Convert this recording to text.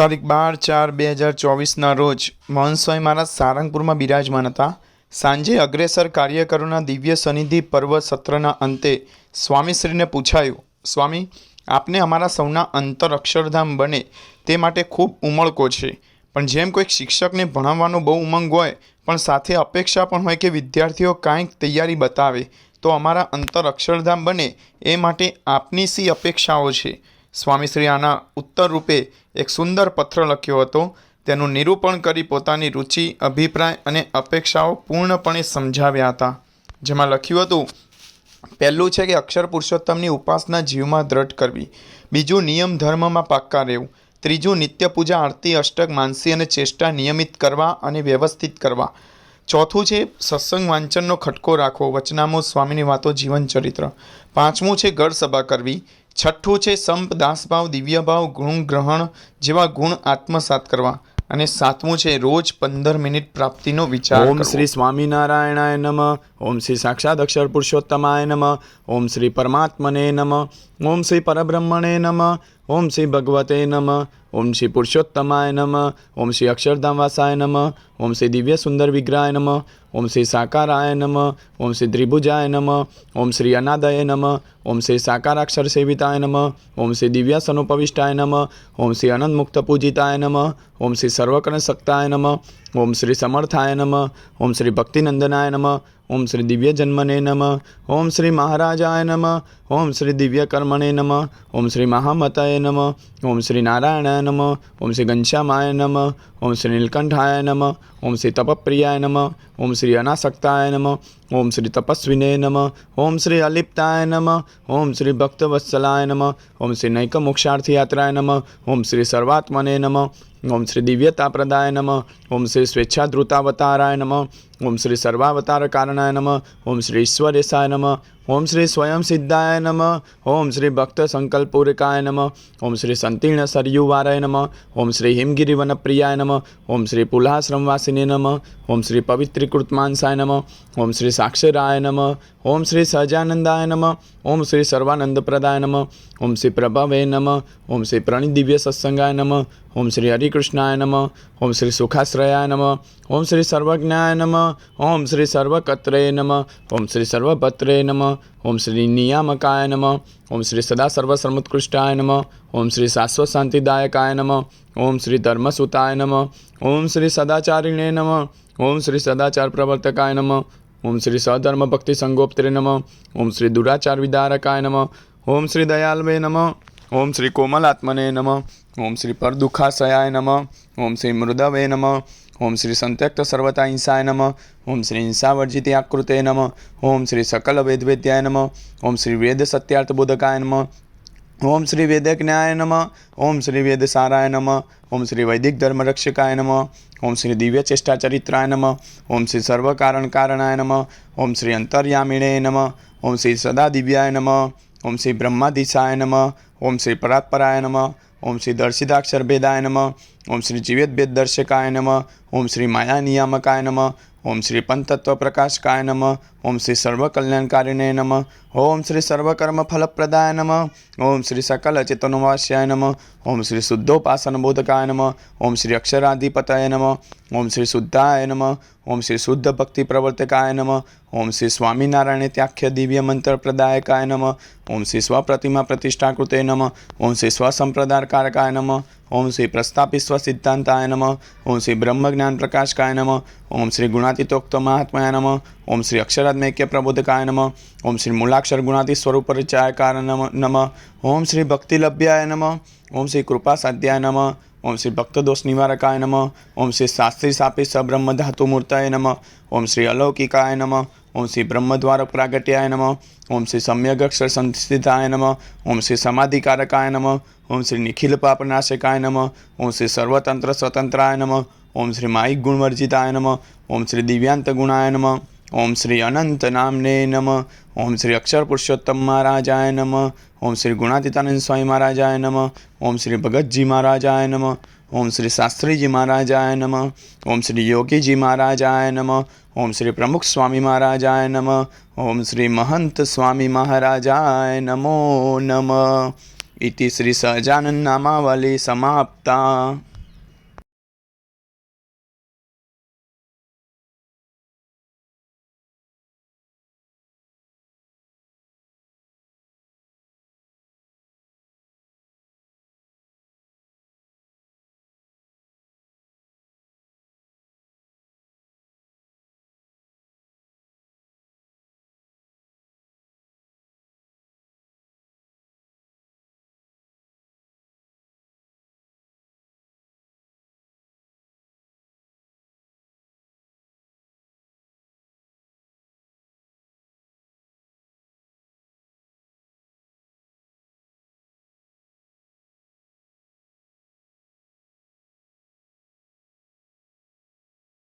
તારીખ 12/4/2024ના રોજ મહંત સ્વામી મહારાજ સારંગપુરમાં બિરાજમાન હતા. સાંજે અગ્રેસર કાર્યકરોના દિવ્ય સનિધિ પર્વ સત્રના અંતે સ્વામીશ્રીને પૂછાયું, સ્વામી, આપને અમારા સૌના અંતર અક્ષરધામ બને તે માટે ખૂબ ઉમળકો છે, પણ જેમ કોઈક શિક્ષકને ભણાવવાનો બહુ ઉમંગ હોય પણ સાથે અપેક્ષા પણ હોય કે વિદ્યાર્થીઓ કાંઈક તૈયારી બતાવે તો અમારા અંતર અક્ષરધામ બને એ માટે આપની શી અપેક્ષાઓ છે? સ્વામીશ્રી આના ઉત્તર રૂપે એક સુંદર પત્ર લખ્યો હતો. તેનું નિરૂપણ કરી પોતાની રુચિ, અભિપ્રાય અને અપેક્ષાઓ પૂર્ણપણે સમજાવ્યા હતા. જેમાં લખ્યું હતું, પહેલું છે કે અક્ષર પુરુષોત્તમની ઉપાસના જીવમાં દ્રઢ કરવી. બીજું, નિયમ ધર્મમાં પાક્કા રહેવું. ત્રીજું, નિત્ય પૂજા, આરતી, અષ્ટક, માનસી અને ચેષ્ટા નિયમિત કરવા અને વ્યવસ્થિત કરવા. ચોથું છે સત્સંગ વાંચનનો ખટકો રાખવો, વચનામૃત, સ્વામીની વાતો, જીવન ચરિત્ર. પાંચમું છે ગઢ સભા કરવી. છઠ્ઠું છે સંપ, દાસભાવ, દિવ્યભાવ, ગુણ ગ્રહણ જેવા ગુણ આત્મસાત કરવા. અને સાતમું છે રોજ 15 મિનિટ પ્રાપ્તિનો વિચાર કરવો. ઓમ શ્રી સ્વામિનારાયણાય નમઃ. ઓમ શ્રી સાક્ષાત અક્ષર પુરુષોત્તમાય નમઃ. ઓમ શ્રી પરમાત્મને નમઃ. ઓમ શ્રી પરબ્રહ્મણે નમઃ. ઓમ શ્રી ભગવતે નમઃ. ઓમ શ્રી પુરુષોત્તમાય નમઃ. ઓમ શ્રી અક્ષરધામવાસાય નમઃ. ઓમ શ્રી દિવ્ય સુંદર વિગ્રહાય નમઃ. ઓમ શ્રી સાકારાય નમઃ. ઓમ શ્રી ત્રિભુજાય નમઃ. ઓમ શ્રી અનાદય નમઃ. ઓમ શ્રી સાકારાક્ષર સેવિતાય નમઃ. ઓમ શ્રી દિવ્યાસનોપવિષ્ટાય નમઃ. ઓમ શ્રી અનંત મુક્ત પૂજિતાય નમઃ. ઓમ શ્રી સર્વકર્ણ શક્તાય નમઃ. ઓમ શ્રી સમર્થાય નમઃ. ઓમ શ્રી ભક્તિનંદનાય નમઃ. ઓમ શ્રી દિવ્ય જન્મને નમઃ. ઓમ શ્રી મહારાજાય નમઃ. ઓમ શ્રી દિવ્ય કર્મણે નમઃ. ઓમ શ્રી મહામતય નમઃ. ઓમ શ્રી નારાયણાય નમઃ. ઓમ શ્રી ઘનશ્યામાય નમઃ. ઓમ શ્રી નીલકંઠાય નમઃ. ઓમ શ્રી તપપ્રિયાય નમઃ. ઓમ શ્રી અનાસક્તાય નમઃ. ઓમ શ્રી તપસ્વિને નમઃ. ઓમ શ્રી અલિપ્તાય નમઃ. ઓમ શ્રી ભક્તવત્સલાય નમઃ. ઓમ શ્રી નૈક મોક્ષાર્થયાત્રાય નમઃ. ઓમ શ્રી સર્વાત્મને નમઃ. ઓમ શ્રી દિવ્યતાપ્રદાય નમઃ. ઓમ શ્રી સ્વેચ્છાધૃતાવતારાય નમઃ. ઓમ શ્રી સર્વાવતાર કારણાય નમઃ. ઓમ શ્રી ઈશ્વરેશાય નમઃ. ઓમ શ્રી સ્વયં સિદ્ધાય નમઃ. ઓમ શ્રી ભક્ત સંકલ્પૂરકાય નમઃ. ઓમ શ્રી સંતીર્ણ સરયુવારાય નમઃ. ઓમ શ્રી હિમગિરિવનપ્રિયાય નમઃ. ઓમ શ્રી પુલાશ્રમવાસિને નમઃ. ઓમ શ્રી પવિત્રીકૃત માનસાય નમઃ. ઓમ શ્રી સાક્ષરાય નમઃ. ઓમ શ્રી સહજાનંદાય નમઃ. ઓમ શ્રી સર્વાનંદપ્રદાય નમઃ. ઓમ શ્રી પ્રભવે નમઃ. ઓમ શ્રી પ્રણિદિવ્ય સત્સંગાય નમઃ. ઓમ શ્રી હરિકૃષ્ણાય નમઃ. ઓમ શ્રી સુખાશ્રયાય નમઃ. ઓમ શ્રી સર્વજ્ઞાય નમઃ. ઓમ શ્રી સર્વકત્રે નમઃ. ઓમ શ્રી સર્વભત્રે નમઃ. ઓમ શ્રી નિયામકાય નમઃ. ઓમ શ્રી સદા સર્વસર્વોત્કૃષ્ટાય નમઃ. ઓમ શ્રી શાશ્વત શાંતિદાયકાય નમઃ. ઓમ શ્રી ધર્મસુતાય નમઃ. ઓમ શ્રી સદાચારિણે નમઃ. ઓમ શ્રી સદાચાર પ્રવર્તકાય નમઃ. ઓમ શ્રી સધર્મ ભક્તિ સંગોપ્ત્રે નમઃ. ઓમ શ્રી દુરાચાર વિદારકાય નમઃ. ઓમ શ્રી દયાલ્વે નમઃ. ઓમ શ્રી કોમલાત્મને નમઃ. ઓમ શ્રી પરદુખાશયાય નમઃ. ઓમ શ્રી મૃદવે નમઃ. ઓમ શ્રી સંત્યક્ત સર્વતા હિંસાય નમઃ. ઓમ શ્રી હિંસાવર્જિતે આકૃતે નમઃ. ઓમ શ્રી સકલ વેદવેદ્યાય નમઃ. ઓમ શ્રી વેદ સત્યાર્થ બોધકાય નમઃ. ઓમ શ્રી વેદજ્ઞાય નમઃ. ઓમ શ્રી વેદસારાય નમઃ. ઓમ શ્રી વૈદિક ધર્મરક્ષકાય નમઃ. ઓમ શ્રી દિવ્ય ચેષ્ટા ચરિત્રાય નમઃ. ઓમ શ્રી સર્વકારણ કારણાય નમઃ. ઓમ શ્રી અંતર્યામિણે નમઃ. ઓમ શ્રી સદા દિવ્યાય નમઃ. ઓમ શ્રી બ્રહ્માધીશાય નમઃ. ઓમ શ્રી પરાત્પરાય નમઃ. ઓમ શ્રી દર્શિતાક્ષર ભેદાય નમઃ. ઓમ શ્રી જીવેત ભેદ દર્શકાય નમઃ. ઓમ શ્રી માયા નિયામકાય નમઃ. ઓમ શ્રી પંતત્વ પ્રકાશકાય નમઃ. ઓમ શ્રી સર્વકલ્યાણકારિણે નમઃ. ઓમ શ્રી સર્વકર્મ ફલપ્રદાય નમઃ. ઓમ શ્રી સકલ ચેતનોવાસ્યાય નમઃ. ઓમ શ્રી શુદ્ધોપાસન બોધકાય નમઃ. ઓમ શ્રી અક્ષરાધિપતય નમઃ. ઓમ શ્રી શુદ્ધાય નમઃ. ઓમ શ્રી શુદ્ધ ભક્તિ પ્રવર્તકાય નમઃ. ઓમ શ્રી સ્વામિનારાયણ ત્યાખ્ય દિવ્ય મંત્ર પ્રદાયકાય નમઃ. ઓમ શ્રી સ્વપ્રતિમા પ્રતિષ્ઠાકૃતે નમઃ. ઓમ શ્રી સ્વસંપ્રદારકારકાય નમઃ. ઓમ શ્રી પ્રસ્થાપિત સ્વસિદ્ધાંતાય નમઃ. ઓમ શ્રી બ્રહ્મજ્ઞાન પ્રકાશકાય નમઃ. ઓમ શ્રી ગુણાતીતોક્ત મહાત્માય નમઃ. ઓમ શ્રી અક્ષરાત્મૈક્ય પ્રબોધકાય નમઃ. ઓમ શ્રી મૂલાક્ષર ગુણાતી સ્વરૂપ પરિચયકાર નમઃ. ઓમ શ્રી ભક્તિલભ્યાય નમઃ. ઓમ શ્રી કૃપા સાધ્યાય નમઃ. ઓમ શ્રી ભક્તદોષ નિવારકાય નમઃ. ઓમ શ્રી શાસ્ત્રી સાપી સબ્રહ્મ ધાતુ મૂર્તય નમઃ. ઓમ શ્રી અલૌકિકાય નમઃ. ઓમ શ્રી બ્રહ્મદ્વાર પ્રાગટ્યાય નમઃ. ઓમ શ્રી સમ્યગક્ષર સંસ્થિતાય નમઃ. ઓમ શ્રી સમાધિકારકાય નમઃ. ઓમ શ્રી નિખિલ પાપનાશકાય નમઃ. ઓમ શ્રી સર્વતંત્ર સ્વતંત્રાય નમઃ. ઓમ શ્રી માયિક ગુણવર્જિતાય નમઃ. ઓમ શ્રી દિવ્યાંત ગુણાય નમઃ. ઓમ શ્રી અનંત નામને નમઃ. ઓમ શ્રી અક્ષર પુરુષોત્તમ મહારાજાય નમઃ. ઓમ શ્રી ગુણાતીતાનંદ સ્વામી મહારાજાય નમઃ. ઓમ શ્રી ભગતજી મહારાજાય નમઃ. ઓમ શ્રી શાસ્ત્રીજી મહારાજાય નમઃ. ઓમ શ્રી યોગીજી મહારાજાય નમઃ. ઓમ શ્રી પ્રમુખ સ્વામી મહારાજાય નમઃ. ઓમ શ્રી મહંત સ્વામી મહારાજાય નમો નમઃ. इति श्री सहजानंद नामावली समाप्ता।